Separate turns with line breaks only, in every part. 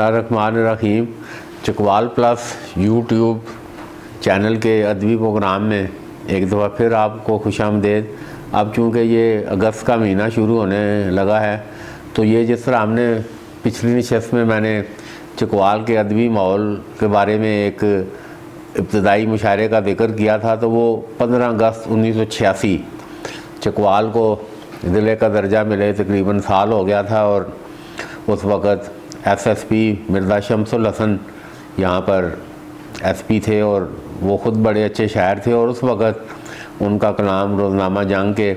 Rahman Chakwal plus YouTube channel के अदबी programme में एक दफ़ा फिर आपको खुशामदीद। अब चूँकि ये अगस्त का महीना शुरू होने लगा है, तो ये जिस तरह हमने पिछली नशस्त में मैंने चकवाल के अदबी माहौल के बारे में एक इब्तदाई मुशायरे का जिक्र किया था, तो वो 15 अगस्त 1986 चकवाल को ज़िले का दर्जा मिले तकरीबन साल हो गया था। और उस वक़्त SSP मिर्ज़ा शमसुल हसन यहाँ पर SP थे और वो ख़ुद बड़े अच्छे शायर थे। और उस वक़्त उनका कलाम रोज़नामा जंग के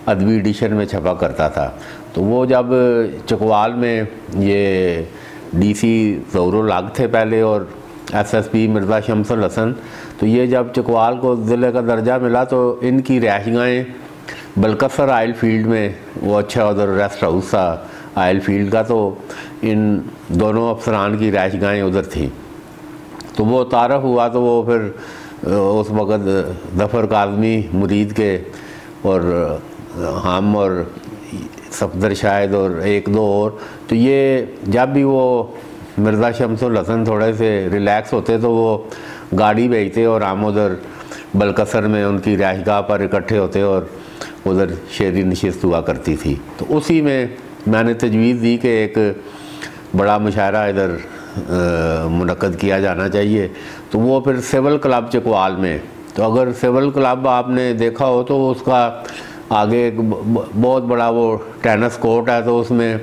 अदबी एडिशन में छपा करता था। तो वो जब चकवाल में ये DC ज़हुरुल हक थे पहले और SSP मिर्ज़ा शमसुल हसन, तो ये जब चकवाल को ज़िले का दर्जा मिला तो इनकी रिहाइशगाहें बलकसर आयल फील्ड में, वो अच्छा उधर रेस्ट हाउस था आयल फील्ड का, तो इन दोनों अफसरान की रिहाइशगाहें उधर थी। तो वो तारफ़ हुआ तो वो फिर उस वक़्त ज़फ़र काज़मी मुरीद के और हम और सफदर शाहिद और एक दो और, तो ये जब भी वो मिर्ज़ा शमसुल हसन थोड़े से रिलैक्स होते तो वो गाड़ी भेजते और हम उधर बलकसर में उनकी रिहाइशगाह पर इकट्ठे होते और उधर शेरी नशिस्त हुआ करती थी। तो उसी में मैंने तजवीज़ दी कि एक बड़ा मुशायरा इधर मुनक्कद किया जाना चाहिए। तो वो फिर सिविल क्लब चकवाल में, तो अगर सिविल क्लब आपने देखा हो तो उसका आगे एक बहुत बड़ा वो टेनिस कोर्ट है, तो उसमें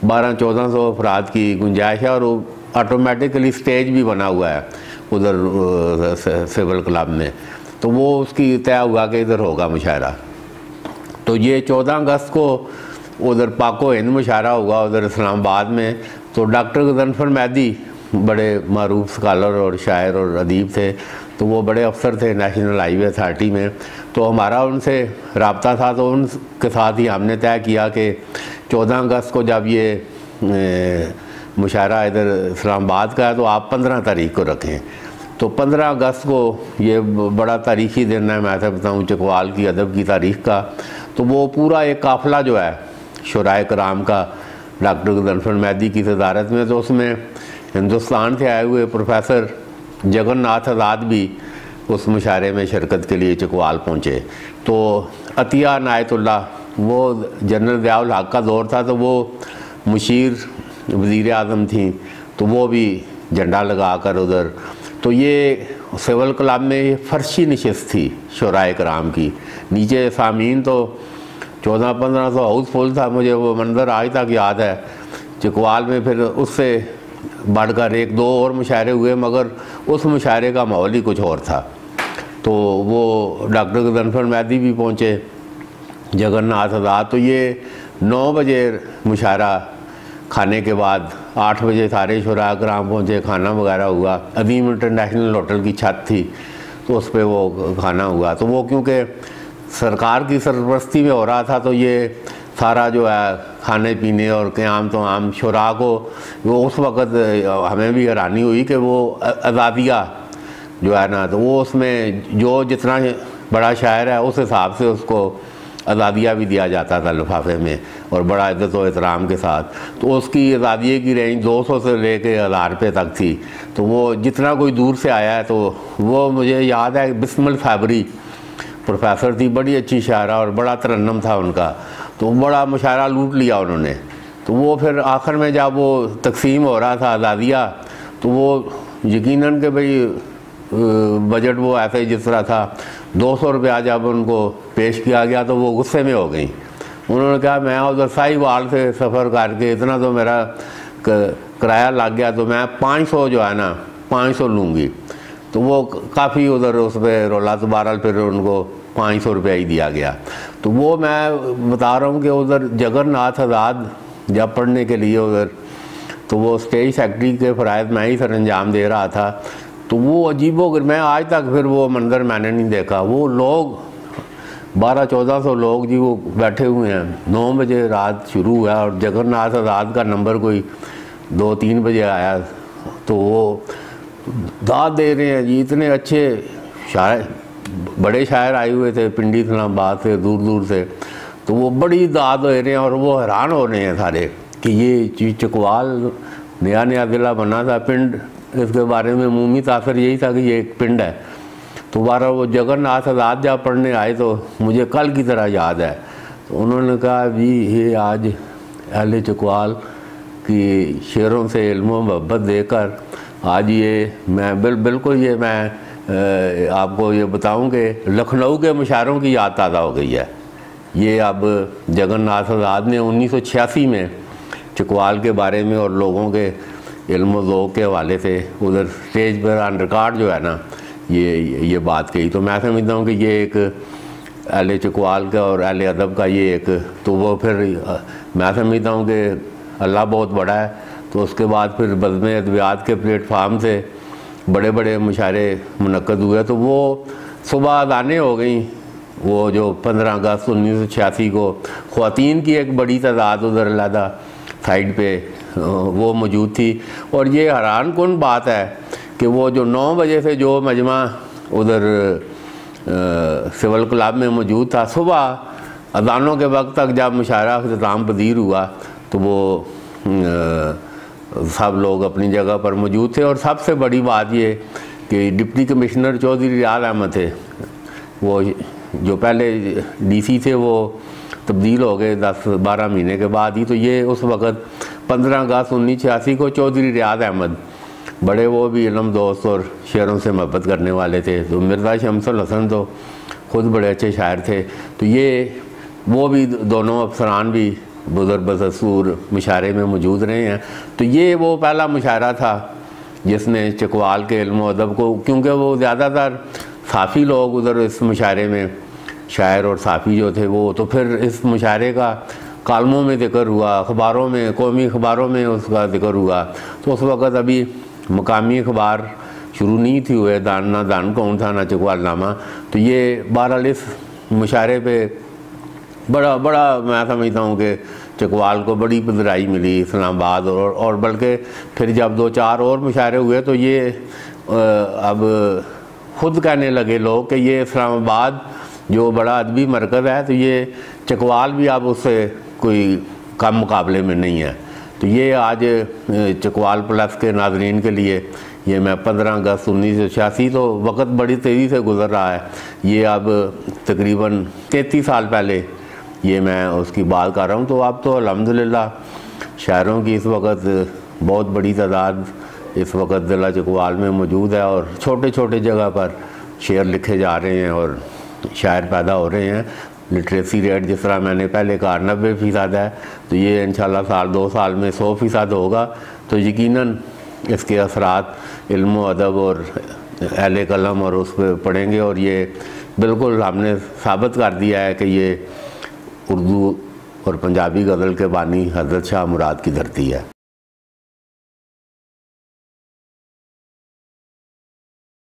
1200-1400 अफराद की गुंजाइश है और ऑटोमेटिकली स्टेज भी बना हुआ है उधर सिविल क्लब में। तो वो उसकी तय हुआ कि इधर होगा मुशायरा। तो ये 14 अगस्त को उधर पाको हिंद मुशायरा होगा उधर इस्लामाबाद में। तो डॉक्टर गज़नफ़र मैदी बड़े मारूफ स्कॉलर और शायर और अदीब थे, तो वो बड़े अफसर थे नेशनल हाईवे अथॉरिटी में। तो हमारा उनसे रब्ता था, तो उनके साथ ही हमने तय किया कि 14 अगस्त को जब ये मुशायरा इधर इस्लामाबाद का है तो आप 15 तारीख को रखें। तो 15 अगस्त को ये बड़ा तारीख़ी दिन है, मैं बताऊँ चकवाल की अदब की तारीख़ का। तो वो पूरा एक काफ़िला जो है शुराए कराम का डॉक्टर गज़नफ़र मैदी की सदारत में, तो उसमें हिंदुस्तान से आए हुए प्रोफेसर जगन्नाथ आज़ाद भी उस मुशायरे में शिरकत के लिए चकवाल पहुँचे। तो अतिया नायतुल्ला, वो जनरल ज़ियाउल हक का दौर था, तो वो मुशीर वज़ीर आज़म थी, तो वो भी झंडा लगा कर उधर। तो ये सिविल क्लब में फर्शी नशिस्त थी शुराए कराम की, नीचे सामीन तो 1400-1500 हाउसफुल था। मुझे वो मंज़र आज तक याद है। चकवाल में फिर उससे बढ़कर एक दो और मुशायरे हुए, मगर उस मुशायरे का माहौल ही कुछ और था। तो वो डॉक्टर गज़नफ़र मैदी भी पहुँचे, जगन्नाथ आज़ाद। तो ये 9 बजे मुशायरा खाने के बाद 8 बजे सारे शुरा कराम पहुँचे, खाना वगैरह हुआ। अदीम इंटरनेशनल होटल की छत थी, तो उस पर वो खाना हुआ। तो वो क्योंकि सरकार की सरपरस्ती में हो रहा था, तो ये सारा जो है खाने पीने और क़याम तो आम शुरा को, वो उस वक़्त हमें भी हैरानी हुई कि वो आज़ादिया जो है ना, तो वो उसमें जो जितना बड़ा शायर है उस हिसाब से उसको आज़ादिया भी दिया जाता था लिफाफे में, और बड़ा इज़्ज़त व एहतराम के साथ। तो उसकी आज़ादिये की रेंज 200 से लेके 1000 रुपये तक थी। तो वो जितना कोई दूर से आया है, तो वो मुझे याद है बिस्मिल फैबरी प्रोफेसर थी, बड़ी अच्छी शायरा और बड़ा तरन्नम था उनका। तो बड़ा मुशायरा लूट लिया उन्होंने। तो वो फिर आखिर में जब वो तकसीम हो रहा था आज़ादिया, तो वो यकीनन कि भाई बजट वो ऐसे ही जिस तरह था, 200 रुपया जब उनको पेश किया गया तो वो गुस्से में हो गई। उन्होंने कहा मैं उधर साहिवाल से सफ़र करके इतना तो मेरा किराया लग गया, तो मैं 500 जो है ना 500 लूँगी। तो वो काफ़ी उधर उस पर रोला, तो बहरहाल फिर उनको 500 रुपया ही दिया गया। तो वो मैं बता रहा हूँ कि उधर जगन्नाथ आज़ाद जब पढ़ने के लिए उधर, तो वो स्टेज सेक्रेटरी के फ़राइज़ मैं ही सर अंजाम दे रहा था। तो वो अजीबोगरीब, मैं आज तक फिर वो मंज़र मैंने नहीं देखा। वो लोग 1200-1400 लोग जी वो बैठे हुए हैं, 9 बजे रात शुरू हुआ और जगन्नाथ आज़ाद का नंबर कोई 2-3 बजे आया। तो वो दाद दे रहे हैं जी, इतने अच्छे शायर, बड़े शायर आए हुए थे पिंडी इस्लामाबाद से, दूर दूर से। तो वो बड़ी दाद दे रहे हैं और वो हैरान हो रहे हैं सारे कि ये चकवाल नया नया ज़िला बना था, पिंड इसके बारे में मूमी तासर यही था कि ये एक पिंड है। तो बारह वो जगन्नाथ आज़ाद जब पढ़ने आए तो मुझे कल की तरह याद है। तो उन्होंने कहा जी ये आज अहले चकवाल की शेरों से इल्म मोहब्बत देकर आज ये मैं बिल्कुल ये मैं आपको ये बताऊं कि लखनऊ के मुशायरों की याद ताज़ा हो गई है। ये अब जगन्नाथ आज़ाद ने 1986 में चकवाल के बारे में और लोगों के इल्म ज़ौक़ के हवाले से उधर स्टेज पर ऑन रिकॉर्ड जो है ना ये बात कही। तो मैं समझता हूँ कि ये एक अहले चकवाल का और अहले अदब का ये एक, तो वो फिर मैं समझता हूँ कि अल्लाह बहुत बड़ा है। तो उसके बाद फिर बज़्म अदबियात के प्लेटफार्म से बड़े बड़े मुशायरे मुनक्कद हुए। तो वो सुबह अज़ानें हो गई, वो जो 15 अगस्त 1986 को ख़वातीन की एक बड़ी तादाद उधर अलहदा साइड पे वो मौजूद थी। और ये हैरान कुन बात है कि वो जो 9 बजे से जो मजमा उधर सिविल क्लब में मौजूद था, सुबह अज़ानों के वक्त तक जब मुशायरा इख्तिताम पजीर हुआ तो वो सब लोग अपनी जगह पर मौजूद थे। और सबसे बड़ी बात ये कि डिप्टी कमिश्नर चौधरी रियाज अहमद थे, वो जो पहले डीसी थे वो तब्दील हो गए 10-12 महीने के बाद ही। तो ये उस वक़्त 15 अगस्त 1986 को चौधरी रियाज अहमद बड़े वो भी इल्म दोस्त और शेरों से मोहब्बत करने वाले थे। तो मिर्ज़ा शमसुल हसन तो ख़ुद बड़े अच्छे शायर थे। तो ये वो भी दोनों अफसरान भी बुज़ुर्ग बदसूर मुशायरे में मौजूद रहे हैं। तो ये वो पहला मुशायरा था जिसने चकवाल के इल्म अदब को, क्योंकि वो ज़्यादातर साफ़ी लोग उधर इस मुशायरे में शायर और साफ़ी जो थे वो, तो फिर इस मुशायरे का कालमों में ज़िक्र हुआ, अखबारों में, कौमी अखबारों में उसका ज़िक्र हुआ। तो उस वक़्त अभी मकामी अखबार शुरू नहीं थी हुए, ना दान कौन था ना चकवालनामा। तो ये बहरहाल इस मुशायरे पे बड़ा मैं समझता हूँ कि चकवाल को बड़ी पधराई मिली इस्लामाबाद और बल्कि फिर जब 2-4 और मुशायरे हुए तो ये अब ख़ुद कहने लगे लोग कि ये इस्लामाबाद जो बड़ा अदबी मरकज़ है तो ये चकवाल भी अब उससे कोई कम मुकाबले में नहीं है। तो ये आज चकवाल प्लस के नाज़रीन के लिए ये मैं 15 अगस्त 1986, तो वक्त बड़ी तेज़ी से गुज़र रहा है। ये अब तकरीबन 33 साल पहले ये मैं उसकी बात कर रहा हूँ। तो अब तो अल्हम्दुलिल्लाह शायरों की इस वक्त बहुत बड़ी तादाद इस वक्त ज़िला चकवाल में मौजूद है और छोटे छोटे जगह पर शेर लिखे जा रहे हैं और शायर पैदा हो रहे हैं। लिटरेसी रेट जिस तरह मैंने पहले कहा 90% है, तो ये इंशाल्लाह साल 2 साल में 100% होगा। तो यकीनन इसके असरात इल्म अदब और अहले कलम और उस पर पढ़ेंगे। और ये बिल्कुल हमने साबित कर दिया है कि ये उर्दू और पंजाबी गज़ल के बानी हज़रत शाह मुराद की धरती है।